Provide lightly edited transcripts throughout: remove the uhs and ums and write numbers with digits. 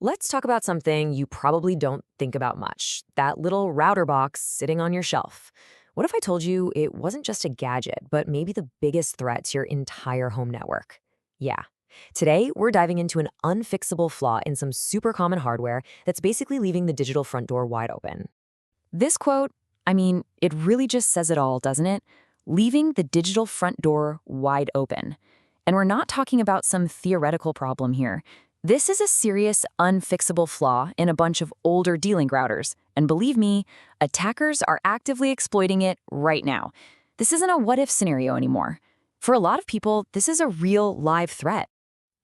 Let's talk about something you probably don't think about much, that little router box sitting on your shelf. What if I told you it wasn't just a gadget, but maybe the biggest threat to your entire home network? Yeah. Today, we're diving into an unfixable flaw in some super common hardware that's basically leaving the digital front door wide open. This quote, it really just says it all, doesn't it? Leaving the digital front door wide open. And we're not talking about some theoretical problem here. This is a serious, unfixable flaw in a bunch of older D-Link routers. And believe me, attackers are actively exploiting it right now. This isn't a what-if scenario anymore. For a lot of people, this is a real, live threat.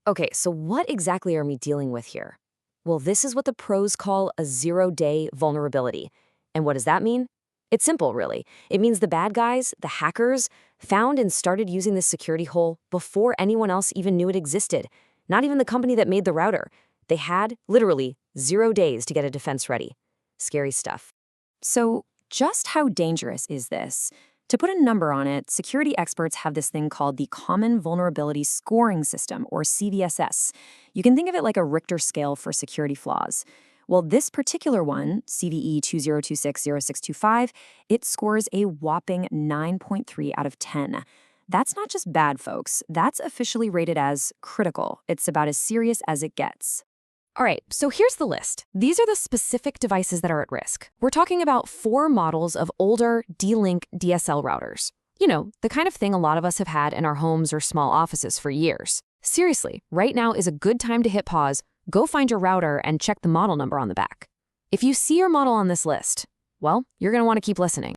Okay, so what exactly are we dealing with here? Well, this is what the pros call a zero-day vulnerability. And what does that mean? It's simple, really. It means the bad guys, the hackers, found and started using this security hole before anyone else even knew it existed. Not even the company that made the router. They had, literally, 0 days to get a defense ready. Scary stuff. So just how dangerous is this? To put a number on it, security experts have this thing called the Common Vulnerability Scoring System, or CVSS. You can think of it like a Richter scale for security flaws. Well, this particular one, CVE 20260625, it scores a whopping 9.3 out of 10. That's not just bad, folks. That's officially rated as critical. It's about as serious as it gets. All right, so here's the list. These are the specific devices that are at risk. We're talking about 4 models of older D-Link DSL routers. You know, the kind of thing a lot of us have had in our homes or small offices for years. Seriously, right now is a good time to hit pause, go find your router, and check the model number on the back. If you see your model on this list, well, you're going to want to keep listening.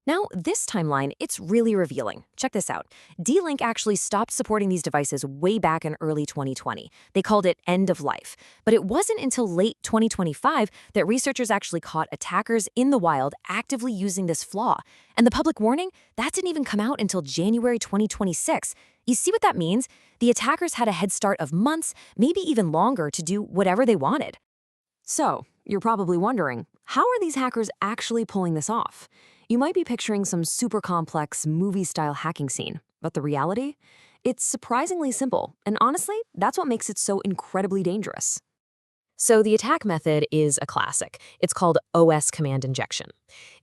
Now, this timeline, it's really revealing. Check this out. D-Link actually stopped supporting these devices way back in early 2020. They called it end of life. But it wasn't until late 2025 that researchers actually caught attackers in the wild actively using this flaw. And the public warning, that didn't even come out until January 2026. You see what that means? The attackers had a head start of months, maybe even longer, to do whatever they wanted. So, you're probably wondering, how are these hackers actually pulling this off? You might be picturing some super complex movie-style hacking scene, but the reality? It's surprisingly simple, and honestly, that's what makes it so incredibly dangerous. So the attack method is a classic. It's called OS command injection.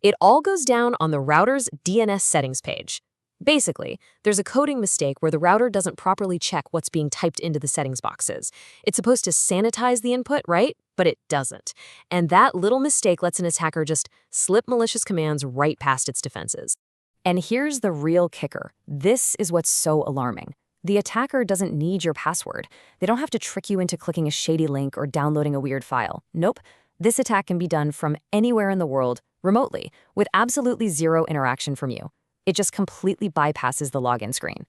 It all goes down on the router's DNS settings page. Basically, there's a coding mistake where the router doesn't properly check what's being typed into the settings boxes. It's supposed to sanitize the input, right? But it doesn't. And that little mistake lets an attacker just slip malicious commands right past its defenses. And here's the real kicker. This is what's so alarming. The attacker doesn't need your password. They don't have to trick you into clicking a shady link or downloading a weird file. Nope. This attack can be done from anywhere in the world, remotely, with absolutely zero interaction from you. It just completely bypasses the login screen.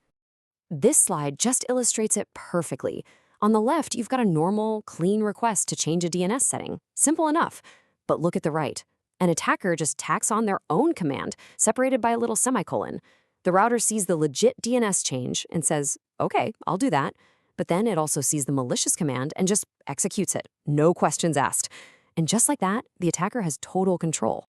This slide just illustrates it perfectly. On the left, you've got a normal, clean request to change a DNS setting. Simple enough. But look at the right. An attacker just tacks on their own command, separated by a little semicolon. The router sees the legit DNS change and says, okay, I'll do that. But then it also sees the malicious command and just executes it. No questions asked. And just like that, the attacker has total control.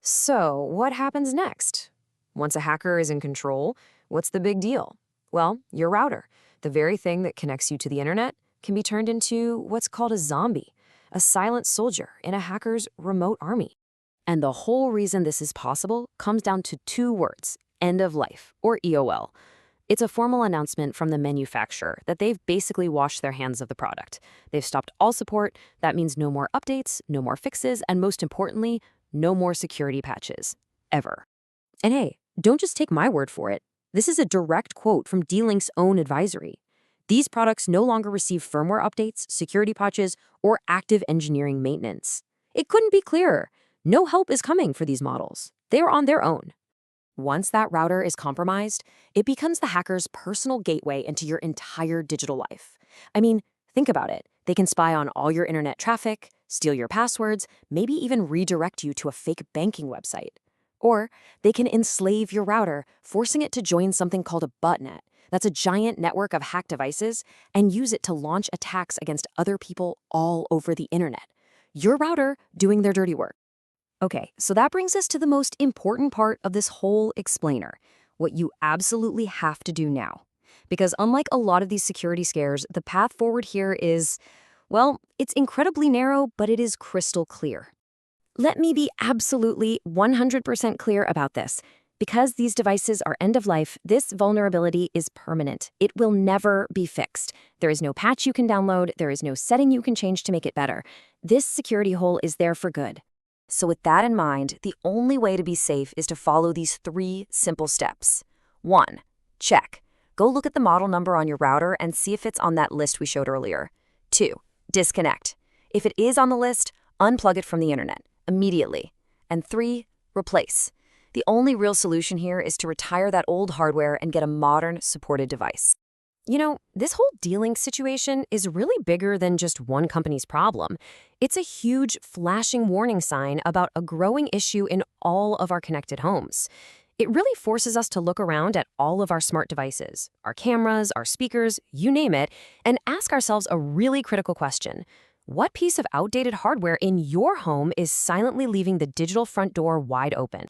So what happens next? Once a hacker is in control, what's the big deal? Well, your router, the very thing that connects you to the internet, can be turned into what's called a zombie, a silent soldier in a hacker's remote army. And the whole reason this is possible comes down to 2 words, end of life, or EOL. It's a formal announcement from the manufacturer that they've basically washed their hands of the product. They've stopped all support. That means no more updates, no more fixes, and most importantly, no more security patches. Ever. And hey, don't just take my word for it. This is a direct quote from D-Link's own advisory. These products no longer receive firmware updates, security patches, or active engineering maintenance. It couldn't be clearer. No help is coming for these models. They are on their own. Once that router is compromised, it becomes the hacker's personal gateway into your entire digital life. I mean, think about it. They can spy on all your internet traffic, steal your passwords, maybe even redirect you to a fake banking website. Or they can enslave your router, forcing it to join something called a botnet. That's a giant network of hacked devices, and use it to launch attacks against other people all over the internet. Your router doing their dirty work. Okay, so that brings us to the most important part of this whole explainer, what you absolutely have to do now. Because unlike a lot of these security scares, the path forward here is, Well, it's incredibly narrow, but it is crystal clear. Let me be absolutely 100% clear about this. Because these devices are end of life, this vulnerability is permanent. It will never be fixed. There is no patch you can download, there is no setting you can change to make it better. This security hole is there for good. So with that in mind, the only way to be safe is to follow these 3 simple steps. 1. Check. Go look at the model number on your router and see if it's on that list we showed earlier. 2. Disconnect. If it is on the list, unplug it from the internet immediately. And 3. Replace. The only real solution here is to retire that old hardware and get a modern, supported device. You know, this whole D-Link situation is really bigger than just one company's problem. It's a huge, flashing warning sign about a growing issue in all of our connected homes. It really forces us to look around at all of our smart devices, our cameras, our speakers, you name it, and ask ourselves a really critical question. What piece of outdated hardware in your home is silently leaving the digital front door wide open?